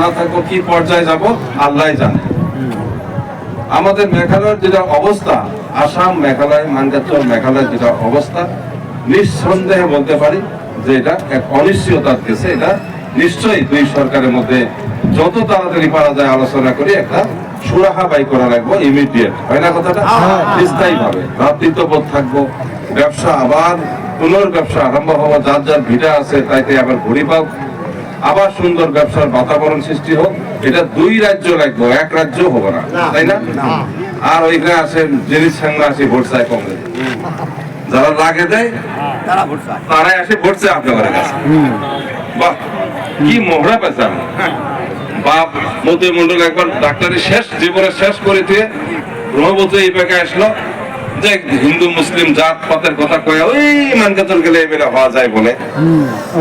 না থাকবো, কি পর্যায়ে যাব আল্লাহ জানে। আমাদের মেঘালয়ের যেটা অবস্থা, আসাম, মেঘালয়, মানকাচর, মেঘালয়ের যেটা অবস্থা, নিঃসন্দেহে বলতে পারি যে এটা এক অনিশ্চয়তার কেসে। এটা নিশ্চয়ই দুই সরকারের মধ্যে যত তাড়াতাড়ি পারা যায় আলোচনা করে একটা সুরাহা বাই করা লাগবে, ইমিডিয়েট, হয় না কথাটা? স্থায়ী ভাবে ভ্রাতৃত্ববোধ থাকবো, ব্যবসা আবার পুনর্ব্যবসা আরম্ভ হওয়া, যার যার ভিটা আছে তাইতে আবার ঘুরি পাও, আবার সুন্দর ব্যবসার বাতাবরণ সৃষ্টি হোক। এটা দুই রাজ্য লাগবে, এক রাজ্য হবে না, তাই না? আর ওইখানে আসে জিনিস সাংরা আসে ভোট চায় কংগ্রেস, যারা লাগে দেয় তারাই আসে ভোট চায় আপনাদের কাছে। বাহ, কি মহড়া পেয়েছে আমি। বাপ মতি মন্ডল একবার ডাক্তারি শেষ জীবনে শেষ করে দিয়ে ব্রহ্মপুত্র এই পেকে আসলো যে হিন্দু মুসলিম জাত পাতের কথা কয়ে ওই মানকাচর গেলে এমএলএ হওয়া যায় বলে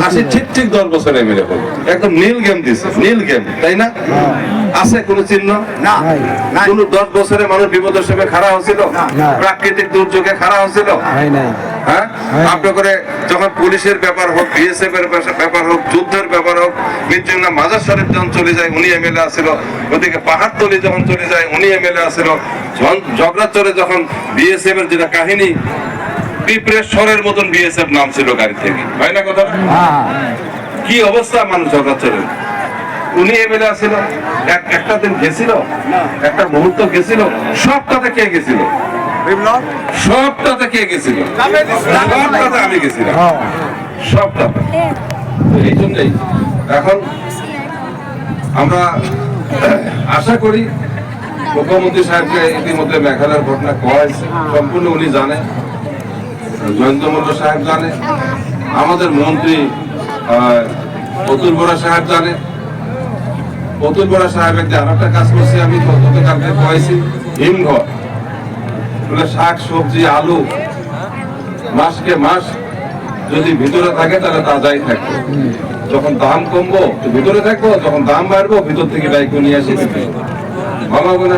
আসি ঠিক 10 বছর এমএলএ হলো। একদম নীল গেম দিছে, নীল গেম, তাই না? আছে কোন চিহ্ন না? কোন 10 বছরে মানুষ বিপদের সময় খাড়া হয়েছিল? প্রাকৃতিক দুর্যোগে খাড়া হয়েছিল? হ্যাঁ, আপনি করে যখন পুলিশের ব্যাপার হোক, বিএসএফ এর ব্যাপার হোক, যুদ্ধের ব্যাপার হোক, মির্জুল্লাহ মাজার শরীফ যখন চলে যায় উনি এমএলএ আসছিল, ওদিকে পাহাড়তলি যখন চলে যায় উনি এমএলএ আসছিল, ঝগড়াচরে যখন বিএসএফ এর যেটা কাহিনী, পিপ্রেশ্বরের মতন বিএসএফ নাম ছিল গাড়ি থেকে, হয় না কথা? কি অবস্থা মানুষ ঝগড়াচরে, উনি এমএলএ আসছিল। একটা দিন গেছিল, একটা মুহূর্ত গেছিল, সবটাতে কে গেছিল? সবটাতে কে গেছিল? সবটাতে আমি গেছিলাম, সবটাতে। এই জন্যই এখন আমরা আশা করি মুখ্যমন্ত্রী সাহেবকে ইতিমধ্যে মেঘালয়ের ঘটনা করা হয়েছে, সম্পূর্ণ উনি জানে, জয়ন্ত মল্ল সাহেব জানে, আমাদের মন্ত্রী অতুল বরা সাহেব জানে। অতুল বরা সাহেব একটা আর একটা কাজ করছি, আমি গতকালকে কয়েছি, হিমঘর শাক সবজি আলু মাসকে মাস যদি ভিতরে থাকে তাহলে তাজাই থাকবে, যখন দাম কমবো ভিতরে থাকবো, যখন দাম বাড়বো ভিতর থেকে বাইক নিয়ে আসি। ভালো হবে না?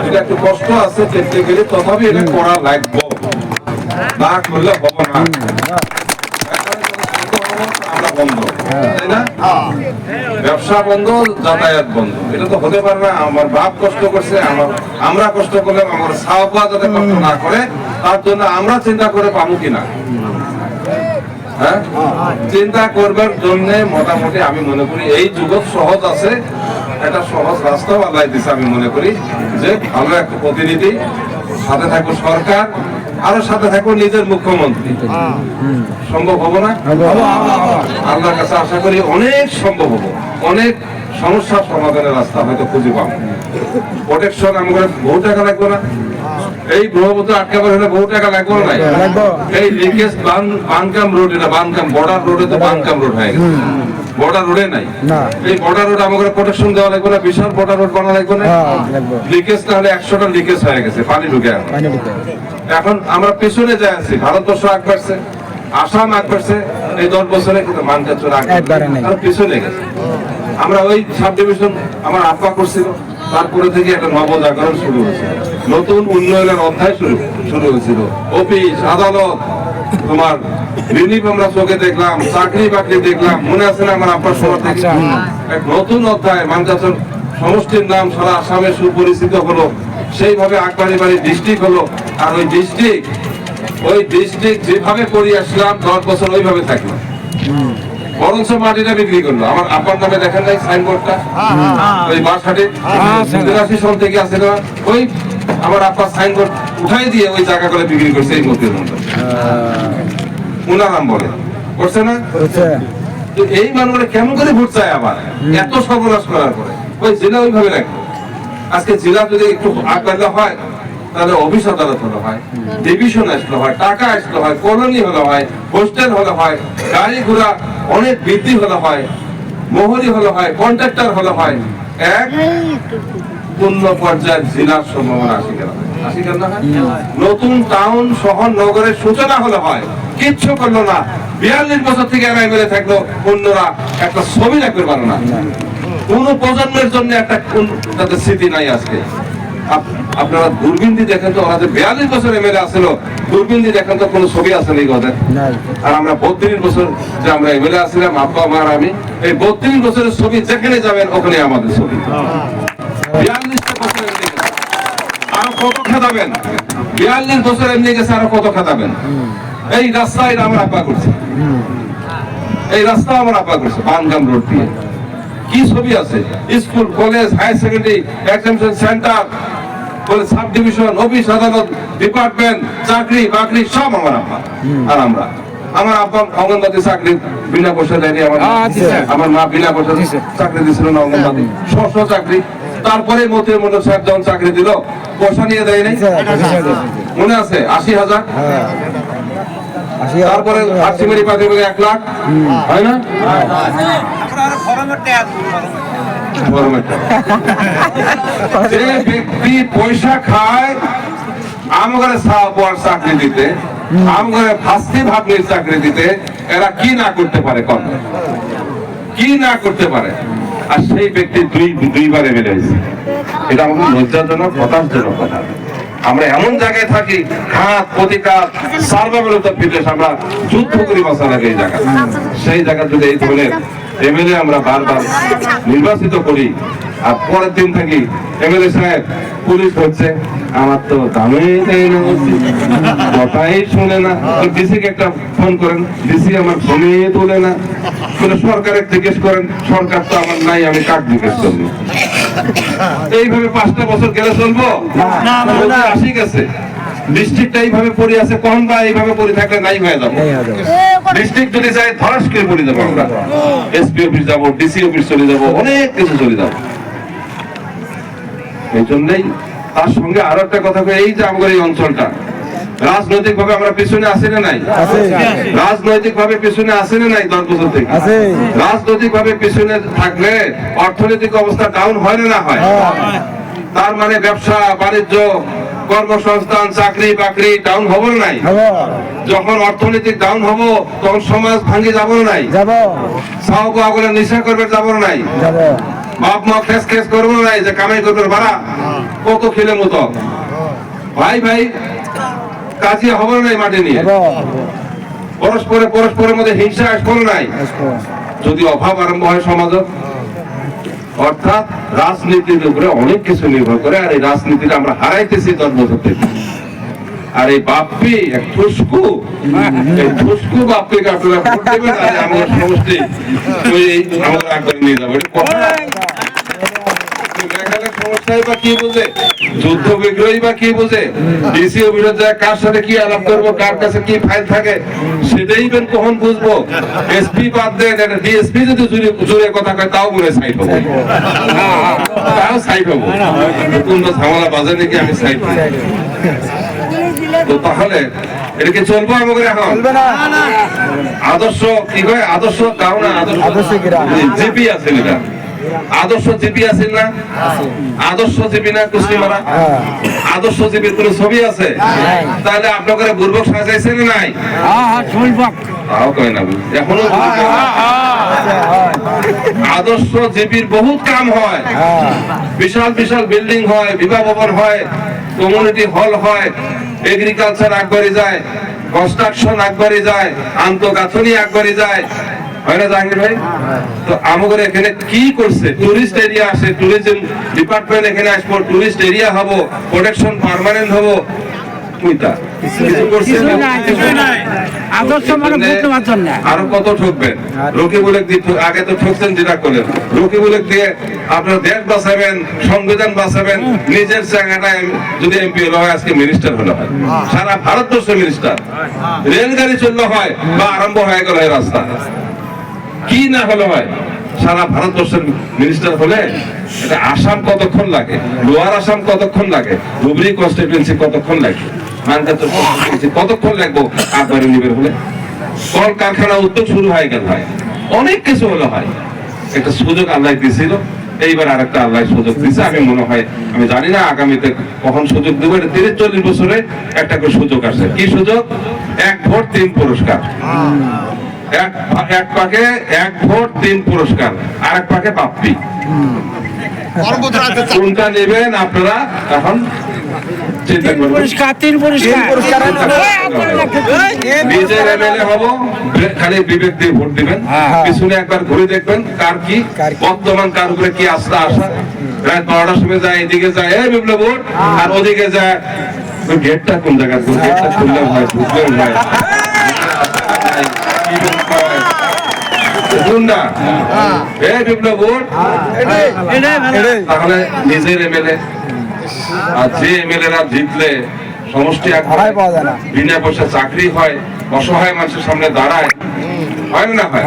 এটা একটু কষ্ট আছে দেখতে গেলে, তথাপি এটা করা লাগবে, না করলে হবে না। আমরা বন্ধ, তাই না? ব্যবসা বন্ধ, যাতায়াত বন্ধ, এটা তো হতে পারে না। আমার বাপ কষ্ট করছে, আমরা কষ্ট করলে আমার সাহবা যাতে কষ্ট না করে তার জন্য আমরা চিন্তা করে পাবো কিনা, হ্যাঁ, চিন্তা করবার জন্য মোটামুটি আমি মনে করি এই যুগত সহজ আছে, একটা সহজ রাস্তাও আল্লাহ দিছে। আমি মনে করি যে ভালো একটা প্রতিনিধি, সাথে থাকবো সরকার, আরো সাথে থাকবো নিজের মুখ্যমন্ত্রী, সম্ভব হবো না? আল্লাহর কাছে আশা করি অনেক সম্ভব হবো, অনেক সমস্যার সমাধানের রাস্তা হয়তো খুঁজে পাবো। প্রোটেকশন আমাদের বহু টাকা লাগবে না, এই ব্রহ্মপুত্র আটকাবার হলে বহু টাকা লাগবে না। এই লিকেজ বানকাম রোড, এটা বানকাম বর্ডার রোডে তো বানকাম রোড হয়ে গেছে, বর্ডার রোডে নাই। এই বর্ডার রোড আমাদের প্রোটেকশন দেওয়া লাগবে না, বিশাল বর্ডার রোড বানা লাগবে না। লিকেজ তাহলে 100টা লিকেজ হয়ে গেছে, পানি ঢুকে এখন আমরা পেছনে যাই আছি। ভারতবর্ষ আগ বাড়ছে, আসাম আগ বাড়ছে, এই 10 বছরে কিন্তু মানকাচর আগ পিছনে গেছে। আমরা ওই সাব ডিভিশন আমার আব্বা করছিল, তারপরে থেকে একটা নবজাগরণ শুরু হয়েছে, নতুন উন্নয়নের অধ্যায় শুরু হয়েছিল। অফিস আদালত, তোমার রিলিফ আমরা চোখে দেখলাম, চাকরি বাকরি দেখলাম, মনে আছে না আমার আব্বার সময় থেকে? এক নতুন অধ্যায়, মানকাচর সমষ্টির নাম সারা আসামে সুপরিচিত হলো, সেইভাবে আকবাড়ি বাড়ি ডিস্ট্রিক্ট হলো। আর ওই ডিস্ট্রিক্ট যেভাবে করে আসলাম 10 বছর ওইভাবে থাকলো, বরঞ্চ মাটিটা বিক্রি করলো। আমার আব্বার নামে দেখেন নাই সাইনবোর্ডটা, ওই বাসহাটে 83 সাল থেকে আছে না, ওই আমার আব্বা সাইনবোর্ড উঠাই দিয়ে ওই জায়গা করে বিক্রি করছে এই মন্দির মন্দির, উনার নাম বলে করছে না? তো এই মানুষরা কেমন করে ভোট চায় আবার এত সর্বনাশ করার পরে? ওই জেলা ওইভাবে রাখবে। আজকে জেলা যদি একটু আগালে হয় তাহলে অফিস আদালত হলো হয়, ডিভিশন আসলো হয়, টাকা আসলো হয়, কলোনি হলো হয়, হোস্টেল হলো হয়, গাড়ি ঘোড়া অনেক বৃদ্ধি হলো হয়, মোহরি হলো হয়, কন্ট্রাক্টর হলো হয়, এক পূর্ণ পর্যায়ের জেলার সম্ভাবনা আসি কেন না? নতুন টাউন শহর নগরের সূচনা হলো হয়, কিচ্ছু করলো না। 42 বছর থেকে এরা এমএলএ থাকলো, অন্যরা একটা ছবি রাখতে পারে না। কোন প্রজন্মের জন্য একটা তাদের স্মৃতি নাই আজকে। আপনারা দূরবীন দিয়ে দেখেন তো, ওরা যে 42 বছর এমএলএ আসছিল, দূরবীন দিয়ে দেখেন তো কোনো ছবি আছে নাকি ওদের? আর আমরা 32 বছর যে আমরা এমএলএ আসছিলাম, আব্বা আমার আমি, এই 32 বছরের ছবি যেখানে যাবেন ওখানে আমাদের ছবি। 42টা বছর এমনি গেছে, আর কত খেদাবেন? 42 বছর এমনি গেছে, আর কত খেদাবেন? এই রাস্তায় আমার আব্বা করছে, এই রাস্তা আমার আব্বা করছে বানগাম রোড দিয়ে। কি ছবি আছে? School, college, higher secondary, examination centre, sub division, office, আদালত, ডিপার্টমেন্ট, চাকরি বাকরি সব আমার আব্বা। আর আমার আব্বা অঙ্গনবাদী চাকরি বিনা পয়সা দেয়নি, আমার মা বিনা পয়সা চাকরি দিয়েছিল না অঙ্গনবাদী, স্ব চাকরি। তারপরে মতিউর মন্ডল সাহেব যখন চাকরি দিল, পয়সা নিয়ে দেয় নাই, মনে আছে? 80,000। তারপরে আশিমারি পাতি 1 লাখ, হয় না? যে ব্যক্তি পয়সা খায় আমাদের চাকরি দিতে, আমাদের ফাঁসি ভাবনির চাকরি দিতে, এরা কি না করতে পারে? কি না করতে পারে? আর সেই ব্যক্তি দুইবার এমএলএ হয়েছে। এটা আমাদের লজ্জাজনক, হতাশজনক কথা। আমরা এমন জায়গায় থাকি, ঘাত প্রতিঘাত সার্ভাইভাল অফ দ্য ফিটেস্ট, আমরা যুদ্ধ করি বাঁচা লাগে এই জায়গা। সেই জায়গা যদি এই ধরনের এমএলএ আমরা বারবার নির্বাচিত করি, আর পরের দিন থাকি এমএলএ সাহেব পুলিশ হচ্ছে, আমার তো দামই দেয় না, কথাই শুনে না, ডিসি কে একটা ফোন করেন, ডিসি আমার ফোনে তোলে না, সরকারে জিজ্ঞেস করেন, সরকার তো আমার নাই, আমি কাক জিজ্ঞেস করবো? এইভাবে 5টা বছর গেলে চলবো? আসি গেছে ডিস্ট্রিক্টটা এইভাবে পড়ে আছে, কখন বা এইভাবে পড়ে থাকলে নাই হয়ে যাবো। ডিস্ট্রিক্ট যদি যাই ধরাস করে পড়ে যাবো, আমরা এসপি অফিস যাবো, ডিসি অফিস চলে যাবো, অনেক কিছু চলে যাবো। এই জন্যই তার সঙ্গে আরো একটা কথা, এই যে আমাদের এই অঞ্চলটা রাজনৈতিক ভাবে আমরা পিছনে আসি না নাই? রাজনৈতিক ভাবে পিছনে আসি না নাই? 10 বছর থেকে রাজনৈতিক ভাবে পিছনে থাকলে অর্থনৈতিক অবস্থা ডাউন হয় না হয়? তার মানে ব্যবসা বাণিজ্য, কর্মসংস্থান, চাকরি বাকরি ডাউন হবো না নাই? যখন অর্থনৈতিক ডাউন হবো তখন সমাজ ভাঙে যাবো না নাই? সাও পাগলে নেশা করবে যাবো না নাই? বাপ মা খেস খেস করবো না নাই? যে কামাই করবে বাড়া, কত খেলে মতো ভাই ভাই কাজে হবে নাই? মাঠে নিয়ে পরস্পরের মধ্যে হিংসা আসবো নাই? যদি অভাব আরম্ভ হয় সমাজ, অর্থাৎ রাজনীতির উপরে অনেক কিছু নির্ভর করে। আর এই রাজনীতিটা আমরা হারাইতেছি 10 বছর থেকে। আর এই বাপ্পি এক ঠুসকু, এই ঠুসকু বাপ্পিকে আপনারা ভোট দেবেন, আর আমাদের সমষ্টি আমাদের আগ্রহ নিয়ে যাবে। সমস্যায় বা কি বোঝে, যুদ্ধ বিগ্রহী বা কি বোঝে, ডিসি অফিসের যায় কার সাথে কি আলাপ করবো, কার কাছে কি ফাইল থাকে, সেটাই বেন কখন বুঝবো। এসপি বাদ দেন, ডিএসপি যদি জোরে কথা কয় তাও মনে সাইড হবো, তাও সাইড হবো, কোন ঝামেলা বাজে নাকি আমি সাইড হবো। তো তাহলে এটা কি চলবো আমাদের? এখন আদর্শ কি হয়? আদর্শ তাও না, আদর্শ জিপি আছে, এটা আদর্শ জিপি আছে না? আদর্শ জিপি না কুস্তি মারা? আদর্শ জিপির কোন ছবি আছে? তাহলে আপনাদের বুর্বক সাজাইছে না নাই? তাও কয় না, এখনো আদর্শ জিপির বহুত কাম হয়, বিশাল বিশাল বিল্ডিং হয়, বিবাহ ভবন হয়, কমিউনিটি হল হয়, এগ্রিকালচার আগবাড়ি যায়, কনস্ট্রাকশন আগবাড়ি যায়, আন্তঃগাঁথনি আগবাড়ি যায়, হয় না জাহাঙ্গীর ভাই? তো আমাদের এখানে কি করছে? টুরিস্ট এরিয়া আসে, ট্যুরিজম ডিপার্টমেন্ট এখানে আসবো, টুরিস্ট এরিয়া হবো, প্রোটেকশন পার্মানেন্ট হবো, আরো কত ঠকবেন? রকিবুল আগে তো ঠকছেন, যেটা করলেন রকিবুল দিয়ে আপনার দেশ বাঁচাবেন, সংবিধান বাঁচাবেন, নিজের জায়গাটায় যদি এমপি হলো হয়, আজকে মিনিস্টার হলো হয়, সারা ভারতবর্ষ মিনিস্টার, রেলগাড়ি চললো হয় বা আরম্ভ হয়ে গেল হয় রাস্তা, কি না হলো হয়, সারা ভারতবর্ষের মিনিস্টার হলে এটা আসাম কতক্ষণ লাগে, লোয়ার আসাম কতক্ষণ লাগে, ধুবড়ি কনস্টিটিউয়েন্সি কতক্ষণ লাগে, মানকাচর কনস্টিটিউয়েন্সি কতক্ষণ লাগবো আটবারে নিবের হলে, কল কারখানা উদ্যোগ শুরু হয়ে গেল হয়, অনেক কিছু হলো হয়। একটা সুযোগ আল্লাহ দিয়েছিল, এইবার আরেকটা আল্লাহ সুযোগ দিচ্ছে। আমি মনে হয়, আমি জানি না আগামীতে কখন সুযোগ দেবো, 30-40 বছরে একটা করে সুযোগ আসে। কি সুযোগ? 1 ভোট 3 পুরস্কার, এক পাকে 1 ভোট 3 পুরস্কার, আর এক পাকে বাপ্পি। কোনটা নেবেন আপনারা এখন চিন্তা করবেন। নিজের এমএলএ হব, খালি বিবেক দিয়ে ভোট দিবেন, পিছনে একবার ঘুরে দেখবেন কার কি বর্তমান, কার উপরে কি আস্থা আসা। রাত 12টার সময় যায়, এদিকে যায় এই বিপ্লব ভোট, আর ওদিকে যায় গেটটা কোন জায়গায়, গেটটা খুললে হয়, ঢুকলেও হয় তাহলে নিজের এমএলএ। আর যে এমএলএরা জিতলে সমষ্টি বিনা পয়সা চাকরি হয়, অসহায় মানুষের সামনে দাঁড়ায়, হয় না হয়?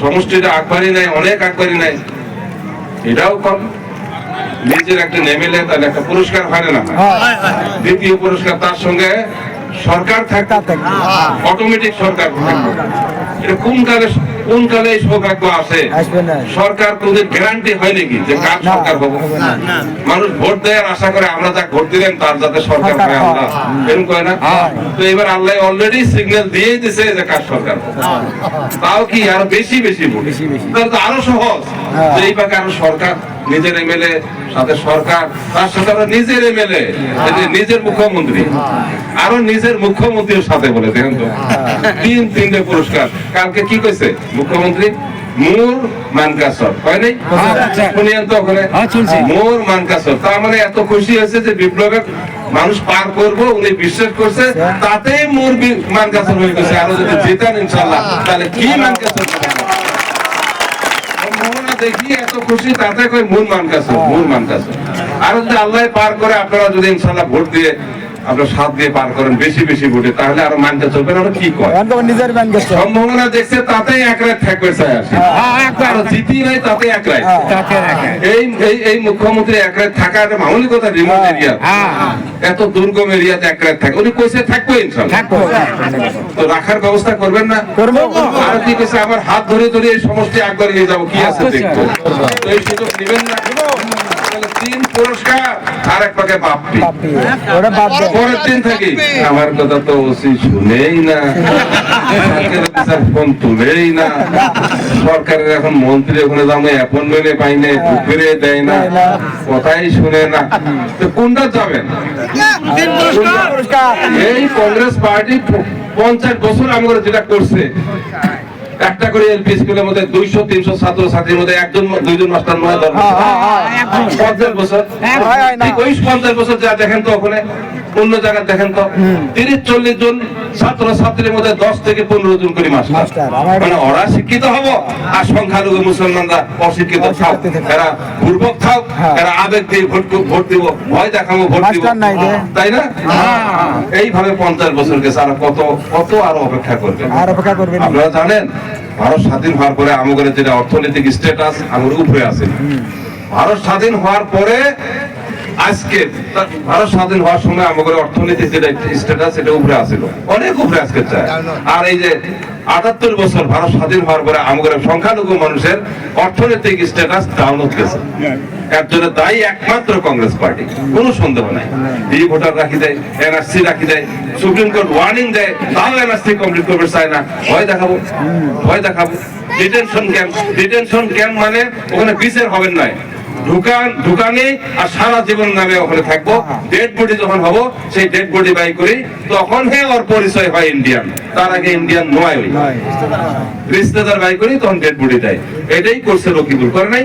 সমষ্টিটা আকবারই নাই, অনেক আকবারই নাই, এটাও কম। নিজের একটা এমএলএ, তাহলে একটা পুরস্কার হয় না হয়? দ্বিতীয় পুরস্কার তার সঙ্গে সরকার থাকতে, অটোমেটিক সরকার থাকবে। এটা কোন কালে এই সৌভাগ্য আসে? সরকার তোদের গ্যারান্টি হয় নাকি যে কার সরকার হবো? মানুষ ভোট দেয় আর আশা করে আমরা যা ভোট দিলেন তার যাতে সরকার হয়, আল্লাহ এরকম কয় না? তো এবার আল্লাহ অলরেডি সিগন্যাল দিয়ে দিছে যে কার সরকার, তাও কি আরো বেশি বেশি ভোট, তাহলে তো আরো সহজ। এই পাকে আরো সরকার, নিজের এমএলএ সাথে সরকার, তার সাথে আরো নিজের এমএলএ, নিজের মুখ্যমন্ত্রী, আরো নিজের মুখ্যমন্ত্রীর সাথে বলে দেখেন তো, তিনটে পুরস্কার। কালকে কি কইছে মুখ্যমন্ত্রী? মোর মানকাসর, হয় নাই? শুনিয়েন তো ওখানে মোর মানকাসর। তার মানে এত খুশি হয়েছে যে বিপ্লবের মানুষ পার করবো, উনি বিশ্বাস করছে, তাতেই মোর মানকাসর হয়ে গেছে। আরো যদি জেতেন ইনশাল্লাহ, তাহলে কি মানকাসর দেখি এত খুশি, তাতে কই মূল মানকাসর, মূল মানকাসর। আর যদি আল্লাহ পার করে, আপনারা যদি ইনশাল্লাহ ভোট দিয়ে আপনার সাথ দিয়ে পার করেন বেশি বেশি ভোটে, তাহলে আরো মানতে চলবে না। কি কয় সম্ভাবনা দেখছে, তাতেই এক রাত থাকবে চাই আসে, আর জিতি নাই তাতে এক রাত। এই মুখ্যমন্ত্রী এক রাত থাকা একটা মামুলি কথা, রিমোট এরিয়া, এত দুর্গম এরিয়াতে এক রাত থাকে, উনি কইছে থাকবো ইনশাল্লাহ। তো রাখার ব্যবস্থা করবেন না? আর কি কইছে, আমার হাত ধরে ধরে এই সমষ্টি একবার নিয়ে যাবো, কি আছে দেখবো। তো এই সুযোগ নেবেন না। তিন পুরস্কার আর এক পাকে বাপ্পি, পরের দিন থাকি আমার কথা তো ওসি শুনেই না, ফোন তুলেই না, সরকারের এখন মন্ত্রী ওখানে যাবো অ্যাপয়েন্টমেন্টে পাই না, ঢুকে দেয় না, কথাই শুনে না। তো কোনটা যাবেন? এই কংগ্রেস পার্টি 50 বছর আমরা যেটা করছে, একটা করে এলপি স্কুলের মধ্যে 200-300 ছাত্র ছাত্রীর মধ্যে একজন দুইজন মাস্টার নয়, 50 বছর। ওই 50 বছর যা দেখেন তো ওখানে অন্য জায়গায় দেখেন তো 30-40 জন ছাত্র ছাত্রীর মধ্যে 10 থেকে 15 জন করে মাস্টার। মানে ওরা শিক্ষিত হবো আর সংখ্যালঘু মুসলমানরা অশিক্ষিত থাক, এরা ভুলবক থাক, এরা আবেগ দিয়ে ভোট দিব, ভয় দেখাবো ভোট দিব, তাই না? এইভাবে 50 বছর গেছে, আর কত কত আরো অপেক্ষা করবেন। আপনারা জানেন ভারত স্বাধীন হওয়ার পরে আমাদের যেটা অর্থনৈতিক স্ট্যাটাস আমাদের উপরে আছে। ভারত স্বাধীন হওয়ার পরে আজকে, ভারত স্বাধীন হওয়ার সময় আমাদের অর্থনৈতিক যেটা স্ট্যাটাস এটা উপরে আছিল, অনেক উপরে আজকে চায়। আর এই যে 78 বছর ভারত স্বাধীন হওয়ার পরে আমাদের সংখ্যালঘু মানুষের অর্থনৈতিক স্ট্যাটাস ডাউন হয়ে গেছে। এর জন্য দায়ী একমাত্র কংগ্রেস পার্টি, কোনো সন্দেহ নাই। এই ভোটার রাখি দেয়, এনআরসি রাখি দেয়, সুপ্রিম কোর্ট ওয়ার্নিং দেয়, তাও এনআরসি কমপ্লিট করতে চায় না, ভয় দেখাবো, ভয় দেখাবো। ডিটেনশন ক্যাম্প মানে ওখানে বিচার হবেন নয়, ঢুকানে আর সারা জীবন নামে ওখানে থাকবো। ডেড বডি যখন হবো, সেই ডেড বডি বাই করি, তখন ওর পরিচয় হয় ইন্ডিয়ান, তার আগে ইন্ডিয়ান নয়। ওই রিশতেদার বাই করি, তখন ডেড বডি দেয়। এটাই করছে রকিবুল, করে নাই?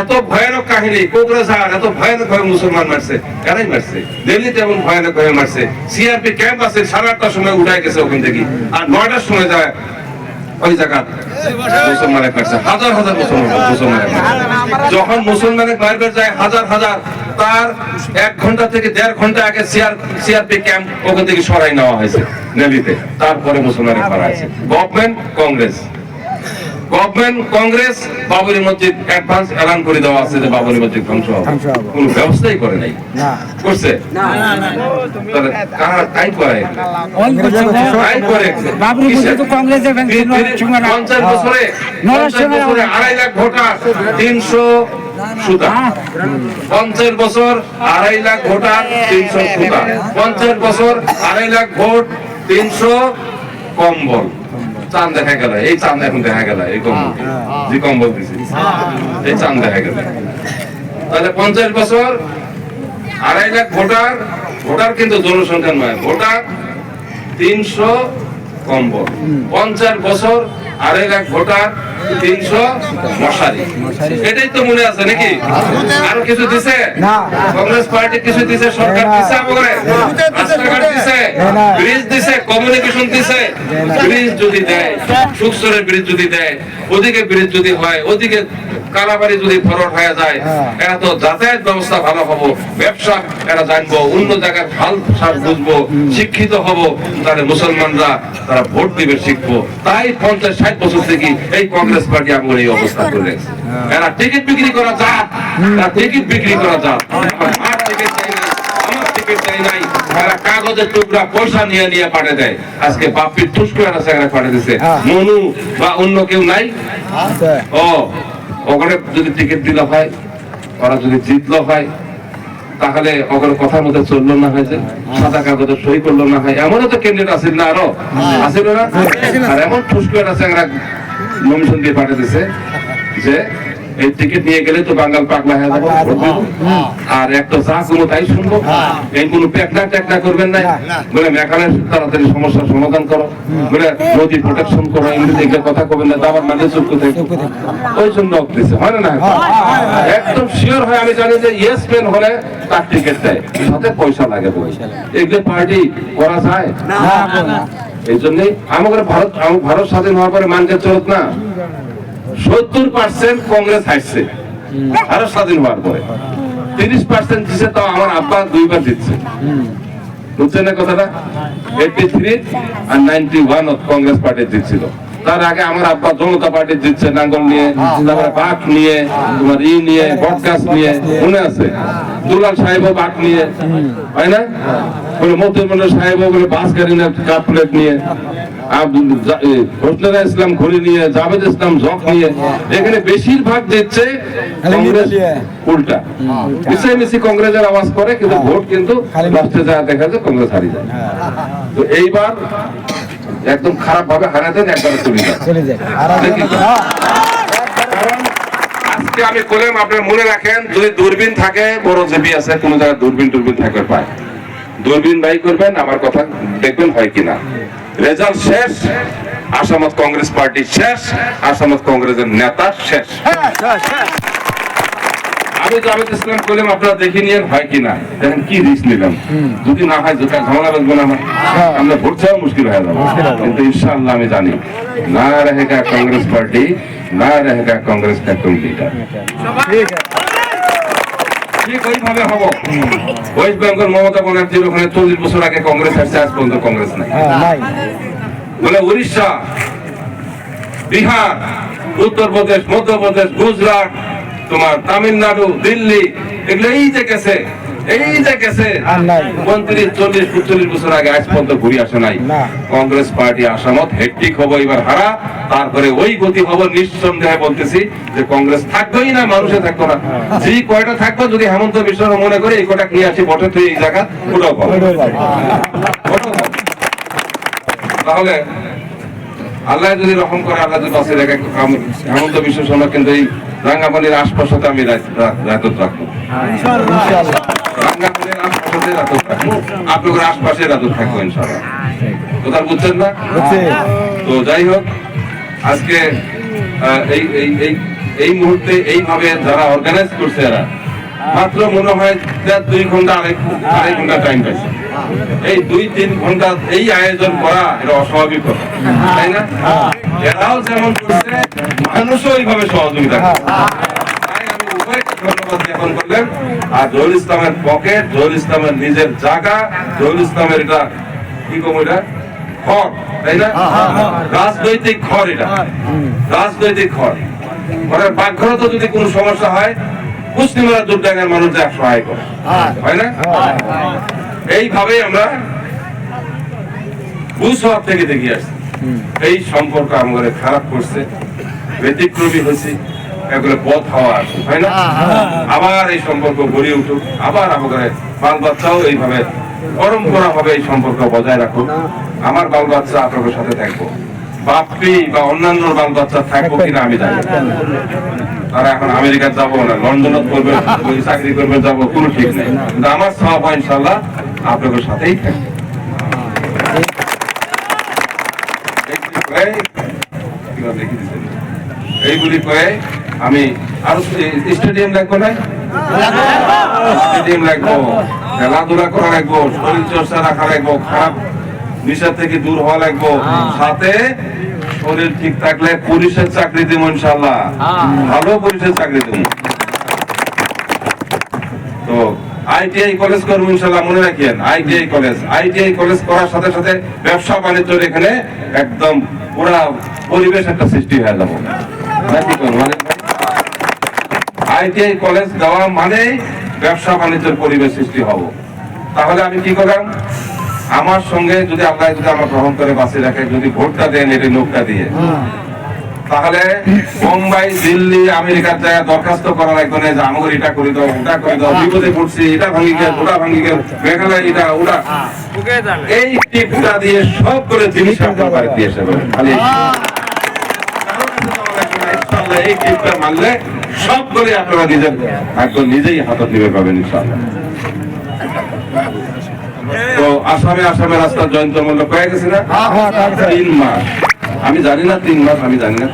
এত ভয়ানক কাহিনী, কোকরাঝাড় এত ভয়ানক ভাবে মুসলমান মারছে, এরাই মারছে। দিল্লিতে এমন ভয়ানক ভাবে মারছে। সিআরপি ক্যাম্প আছে, 8:30টার সময় উঠায় গেছে ওখান থেকে, আর 9টার সময় যায় ওই জায়গা মুসলমানের কাছে হাজার হাজার মুসলমানের। যখন মুসলমানের বাইরে যায় হাজার হাজার, তার 1 ঘন্টা থেকে 1.5 ঘন্টা আগে সিআরপি ক্যাম্প ওখান থেকে সরাই নেওয়া হয়েছে দিল্লিতে, তারপরে মুসলমানের করা হয়েছে। গভর্নমেন্ট কংগ্রেস বাবরি মসজিদ অ্যাডভান্স এলান করে দেওয়া আছে যে বাবরি মসজিদ ধ্বংস হবে, কোনো ব্যবস্থাই করে নাই। করছে? তাহলে তাই করে, তাই করে। 50 বছরে 2.5 লাখ ভোটার, 300 সুতা। 50 বছর 2.5 লাখ ভোটার, 300 সুতা। 50 বছর 2.5 লাখ ভোট, 300 কম্বল। চাঁদ দেখা গেল, এই চাঁদ এখন দেখা গেল, এই কম্বল যে কম্বল দিছি এই চাঁদ দেখা গেল। তাহলে 50 বছর 2.5 লাখ ভোটার, ভোটার কিন্তু জনসংখ্যা নয়, ভোটার 300 কম্বল। 50 বছর 2.5 লাখ ভোটার 300 মশারি। এটাই তো মনে আছে নাকি? আরো কিছু দিছে? কংগ্রেস পার্টি কিছু দিছে? সরকার দিছে? আমাদের রাস্তাঘাট দিছে, ব্রিজ দিছে, কমিউনিকেশন দিছে। ব্রিজ যদি দেয়, সুকসরের ব্রিজ যদি দেয়, ওদিকে ব্রিজ যদি হয়, ওদিকে কারাবাড়ি যদি ফরওয়ার্ড হয়ে যায়, এরা তো যাতায়াত ব্যবস্থা ভালো হবো, ব্যবসা এরা জানবো, অন্য জায়গার হাল সার বুঝবো, শিক্ষিত হব, তাহলে মুসলমানরা তারা ভোট দিবে শিখবো। তাই 50-60 বছর থেকে এই কংগ্রেস পার্টি আমাদের এই অবস্থা করে রেখেছে। এরা টিকিট বিক্রি করা যাক, এরা টিকিট বিক্রি করা যাক, আমার টিকিট চাই নাই, আমার টিকিট চাই নাই। এরা কাগজের টুকরা পয়সা নিয়ে নিয়ে পাঠিয়ে দেয়। আজকে বাপির ঠুসকো এরা সেখানে পাঠিয়ে দিচ্ছে। মনু বা অন্য কেউ নাই, ও ওখানে যদি টিকিট দিল হয়, ওরা যদি জিতলো হয়, তাহলে ওখানে কথার মধ্যে চললো না হয়, যে সাদা কাগজে সই করলো না হয়, এমনও তো ক্যান্ডিডেট আসেন না, আরো আসেন না। আর এমন ঠুসকো এরা সেখানে নমিশন দিয়ে পাঠিয়ে দিচ্ছে যে এই টিকিট নিয়ে গেলে তো বাঙাল পাগলা হয়ে যাবো, আর একটা যা কোনো তাই শুনবো, এই কোনো পেকনা টেকনা করবেন না, বলে মেঘালয়ের তাড়াতাড়ি সমস্যার সমাধান করো, বলে নদী প্রোটেকশন করো, ইংরেজি কথা কবেন না, দাবার মানে চুপ করতে, ওই জন্য দিচ্ছে, হয় না? একদম শিওর হয়, আমি জানি যে ইয়েস ম্যান হলে তার টিকিট দেয়, সাথে পয়সা লাগে, এগুলো পার্টি করা যায় না। এই জন্যই আমাদের ভারত স্বাধীন হওয়ার পরে মানকে চলত না, 70% কংগ্রেস হাসছে ভারত স্বাধীন হওয়ার পরে, 30% দিচ্ছে, তাও আমার আব্বা 2বার দিচ্ছে, বুঝছেন না কথাটা? 83 আর 91 কংগ্রেস পার্টি জিতছিল। তার আগে আমার আব্বা জনতা পার্টি জিতছে, নাঙ্গল নিয়ে, তারপরে বাঘ নিয়ে, তোমার নিয়ে, বটগাছ নিয়ে, মনে আছে? দুলাল সাহেবও বাঘ নিয়ে, হয় না? বলে মতিউর সাহেবও বলে বাস গাড়ি নিয়ে, কাপ প্লেট নিয়ে, ইসলাম ঘুরে নিয়ে, জাভেদ ইসলাম জক নিয়ে, এখানে বেশিরভাগ দিচ্ছে কংগ্রেস উল্টা, মিশামিশি কংগ্রেসের আওয়াজ করে, কিন্তু ভোট কিন্তু লাস্টে যা দেখা যায় কংগ্রেস হারিয়ে যায়। তো এইবার একদম খারাপ ভাবে হারাতেন, একবারে চলে যায়। আজকে আমি বললাম, আপনার মনে রাখেন, যদি দূরবীন থাকে, বড় জিবি আছে, কোন জায়গায় দূরবীন থাকবে পায়, দূরবীন বাই করবেন, আমার কথা দেখবেন হয় কিনা। রেজাল্ট শেষ, আসামত কংগ্রেস পার্টি শেষ, আসামত কংগ্রেসের নেতা শেষ। আমি জাভেদ ইসলাম করলাম, আপনারা দেখে নিয়ে হয় কিনা, দেখেন কি রিস্ক নিলাম, যদি না হয় ঝামেলা বাঁচবো না, আমরা ভোট চাওয়া মুশকিল হয়ে যাবো। কিন্তু ইনশাআল্লাহ আমি জানি, না रहेगा कांग्रेस पार्टी, ना रहेगा कांग्रेस का कोई लीडर। ঠিক ওইভাবে হবো। ওয়েস্ট বেঙ্গল মমতা ব্যানার্জির ওখানে 40 বছর আগে কংগ্রেস আসছে, আজ পর্যন্ত কংগ্রেস নাই। বলে উড়িষ্যা, বিহার, উত্তরপ্রদেশ, মধ্যপ্রদেশ, গুজরাট, তোমার তামিলনাড়ু, দিল্লি, এগুলো এই যে গেছে, মন্ত্রী 40-45 বছর আগে আজ পর্যন্ত ঘুরে আসে নাই। কংগ্রেস পার্টি আসামত হেট্রিক হবো, এবার হারা, তারপরে ওই গতি হবো। নিঃসন্দেহে বলতেছি যে কংগ্রেস থাকবেই না, মানুষে থাকবো না। যে কয়টা থাকবো, যদি হেমন্ত বিশ্ব মনে করে এই কটা নিয়ে আসি বটে তুই এই জায়গা, ওটাও পাবো। তাহলে আল্লাহ যদি রকম করে, আল্লাহ যদি বাঁচিয়ে রাখে, হেমন্ত বিশ্ব শর্মা কিন্তু এই রাঙ্গামালির আশপাশে আমি রাজত্ব রাখবো, রাঙ্গামালির আশপাশে রাজত্ব থাকবো, আপনাদের আশপাশে রাজত্ব থাকবো ইনশাআল্লাহ। কথা বুঝছেন না? তো যাই হোক, আজকে এই মুহূর্তে এইভাবে যারা অর্গানাইজ করছে, এরা মাত্র মনে হয় 2 ঘন্টা, আড়াই ঘন্টা টাইম পাইছে। এই 2-3 ঘন্টা এই আয়োজন করা, এটা অস্বাভাবিক কথা, তাই না? এরাও যেমন করছে, মানুষও ওইভাবে সহযোগিতা করে। তাই আমি উভয়কে ধন্যবাদ জ্ঞাপন করলেন। আর জহুর ইসলামের পকেট, জহুর ইসলামের নিজের জায়গা, জহুর ইসলামের এটা কি কম, এটা ঘর, তাই না? রাজনৈতিক ঘর, এটা রাজনৈতিক ঘর। ঘরের পাকঘরে তো যদি কোনো সমস্যা হয়, মুসলিমরা দুর্দাঙ্গের মানুষদের সহায় করে, হয় না? এইভাবে আমরা ভূস্বভাব থেকে দেখে আসছি। এই সম্পর্ক আমাদের খারাপ করছে, ব্যতিক্রমী হয়েছে, এগুলো পথ হওয়া আছে, হয় না? আবার এই সম্পর্ক গড়ে উঠুক, আবার আমাদের বাল বাচ্চাও এইভাবে পরম্পরা ভাবে এই সম্পর্ক বজায় রাখুক। আমার বাল বাচ্চা আপনাদের সাথে থাকবো, বাপ্পি বা অন্যান্য বাল বাচ্চা থাকবো কিনা আমি জানি না। তারা এখন আমেরিকা যাবো না, লন্ডন করবে, চাকরি করবে, যাবো, কোনো ঠিক নেই। কিন্তু আমার সব ইনশাল্লাহ আপনাদের সাথেই থাকবে। এইগুলি কয়ে আমি আরো স্টেডিয়াম লাগবো না, স্টেডিয়াম লাগবো, খেলাধুলা করা লাগবো, শরীর চর্চা রাখা লাগবো, খারাপ নেশা থেকে দূর হওয়া লাগবো, সাথে শরীর ঠিক থাকলে পুলিশের চাকরি দিব ইনশাল্লাহ, ভালো পুলিশের চাকরি দিব। তো আইটিআই কলেজ করবো ইনশাল্লাহ, মনে রাখেন আইটিআই কলেজ করার সাথে সাথে ব্যবসা বাণিজ্যের এখানে একদম পুরা পরিবেশ একটা সৃষ্টি হয়ে যাবো। মানে আইটিআই কলেজ দেওয়া মানে ব্যবসা বাণিজ্যের পরিবেশ সৃষ্টি হব। তাহলে আমি কি করলাম, আমার সঙ্গে যদি আল্লাহ যদি আমার গ্রহণ করে বাঁচিয়ে রাখে, যদি ভোটটা দেন এই লোকটা দিয়ে, তাহলে মুম্বাই, দিল্লি, আমেরিকার জায়গায় দরখাস্ত করা লাগবে না যে আমাকে এটা করে দাও, ওটা করে দাও, বিপদে পড়ছি, এটা ভাঙি গেল, ওটা ভাঙি গেল, মেঘালয় এটা ওটা, এই টিপটা দিয়ে সব করে জিনিস আপনার বাড়িতে এসে বলেন। খালি এই টিপটা মানলে সব করে আপনারা নিজের ভাগ্য নিজেই হাতত নিবে পাবেন ইনশাআল্লাহ। তো আসামে রাস্তা জয়ন্ত মূল্য পেয়ে গেছে না 3 মাস, আমি জানি না 3 মাস, আমি জানি না,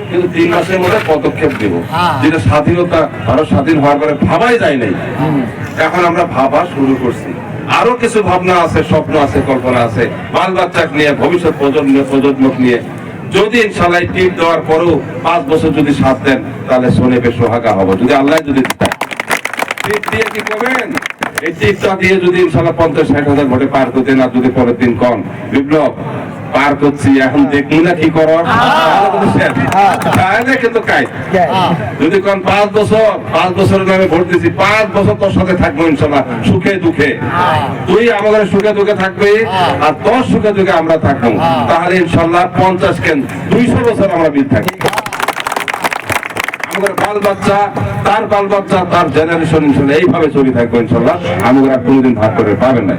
কিন্তু 3 মাসের মধ্যে পদক্ষেপ দেব, যেটা স্বাধীনতা আরো স্বাধীন হওয়ার পরে ভাবাই যায় নাই, এখন আমরা ভাবা শুরু করছি। আরো কিছু ভাবনা আছে, স্বপ্ন আছে, কল্পনা আছে, বাল বাচ্চা নিয়ে, ভবিষ্যৎ প্রজন্ম নিয়ে। যদি ইনশাআল্লাহ টিপ দেওয়ার পরেও 5 বছর যদি সাথ দেন, তাহলে শোনে বেশ সোহাগা হবো, যদি আল্লাহ যদি টিপ দিয়ে কি করবেন, এই টিপটা দিয়ে যদি ইনশাআল্লাহ 50-60 হাজার ভোটে পার করতে না, যদি পরের দিন কন বিপ্লব পার করছি, এখন দেখি না কি করো, তাহলে কিন্তু কাজ। যদি কোন 5 বছরের নামে ভোট দিচ্ছি, 5 বছর তোর সাথে থাকবো ইনশাআল্লাহ, সুখে দুঃখে, তুই আমাদের সুখে দুঃখে থাকবি আর তোর সুখে দুঃখে আমরা থাকবো, তাহলে ইনশাআল্লাহ 50 কেন 200 বছর আমরা মিল থাকি। আমাদের বাল বাচ্চা, তার বাল বাচ্চা, তার জেনারেশন ইনশাআল্লাহ এইভাবে চলে থাকবো ইনশাআল্লাহ, আমাদের আর কোনোদিন ভাগ করে পাবেন না।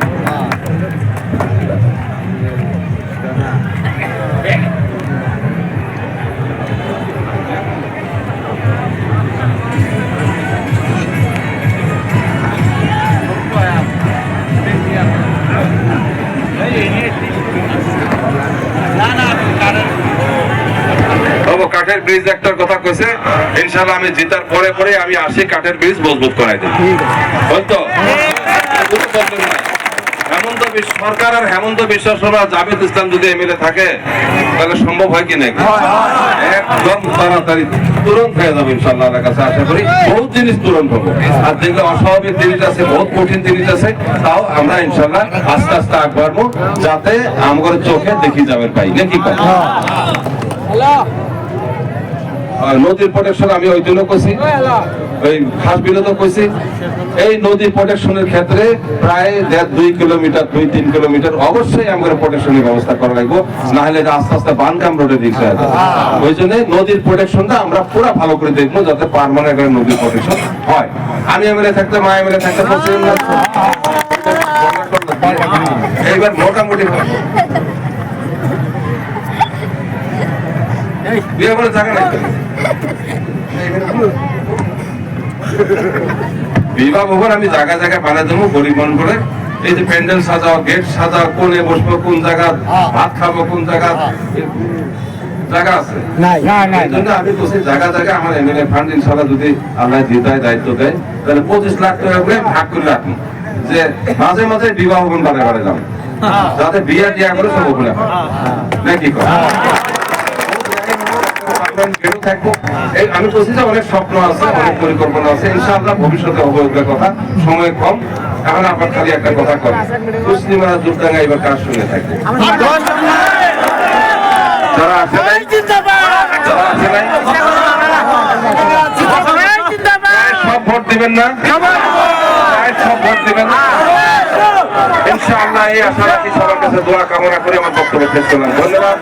কাঠের ব্রিজ একটার কথা কইছে, ইনশাআল্লাহ আমি জিতার পরে আমি আসি কাঠের ব্রিজ মজবুত করাই দেব, হয়তো হেমন্ত সরকার আর হেমন্ত বিশ্ব শর্মা, জাভেদ ইসলাম যদি এমএলএ থাকে, তাহলে সম্ভব হয় কি নাকি? একদম তাড়াতাড়ি তুরন্ত হয়ে যাবে ইনশাআল্লাহ, আমার কাছে আশা করি বহুত জিনিস তুরন্ত হবে। আর যেগুলো অস্বাভাবিক জিনিস আছে, বহুত কঠিন জিনিস আছে, তাও আমরা ইনশাআল্লাহ আস্তে আস্তে আগ বাড়বো, যাতে আমাদের চোখে দেখি যাবেন পাই নাকি। নদীর প্রোটেকশন আমি ওই জন্য কইছি, ওই খাস বিরোধ কইছি, এই নদী প্রোটেকশনের ক্ষেত্রে প্রায় 1.5-2 কিলোমিটার 2-3 কিলোমিটার অবশ্যই আমাদের প্রোটেকশনের ব্যবস্থা করা লাগবে, না হলে আস্তে আস্তে বানকাম রোডে দিতে হবে। ওই জন্য নদীর প্রোটেকশনটা আমরা পুরো ভালো করে দেখবো, যাতে পার্মানেন্ট নদীর প্রোটেকশন হয়। আমি এমএলএ থাকতে, মা এমএলএ থাকতে এইবার মোটামুটি বিয়ে করে থাকা নাই, বিবাহ ভবন আমি জায়গায় বানিয়ে দেবো গরিব মন করে। এই যে প্যান্ডেল সাজাও, গেট সাজাও, কোনে বসবো, কোন জায়গা ভাত খাবো, কোন জায়গা জায়গা আছে, এই জন্য আমি বলছি জায়গা আমার এমএলএ ফান্ড ইনশাআল্লাহ যদি আল্লাহ জিতায় দায়িত্ব দেয়, তাহলে 25 লাখ টাকা করে ভাগ করে রাখুন, যে মাঝে মাঝে বিবাহ ভবন বাড়ে যাও, যাতে বিয়ে টিয়া করে সব ওখানে নাকি থাকবো। আমি বলছি যে অনেক স্বপ্ন আছে, অনেক পরিকল্পনা আছে, ইনশাআল্লাহ ভবিষ্যতে হবে কথা, সময় কম। এখন আপনার খালি একটা কথা করেন, মুসলিমরা দুর্দাঙ্গা এবার কার সঙ্গে থাকবে, যারা আছে নাই, সব ভোট দিবেন না, সব ভোট দিবেন না ইনশাআল্লাহ। এই আশা রাখি, সবার কাছে দোয়া কামনা করে আমার বক্তব্য শেষ করলাম। ধন্যবাদ।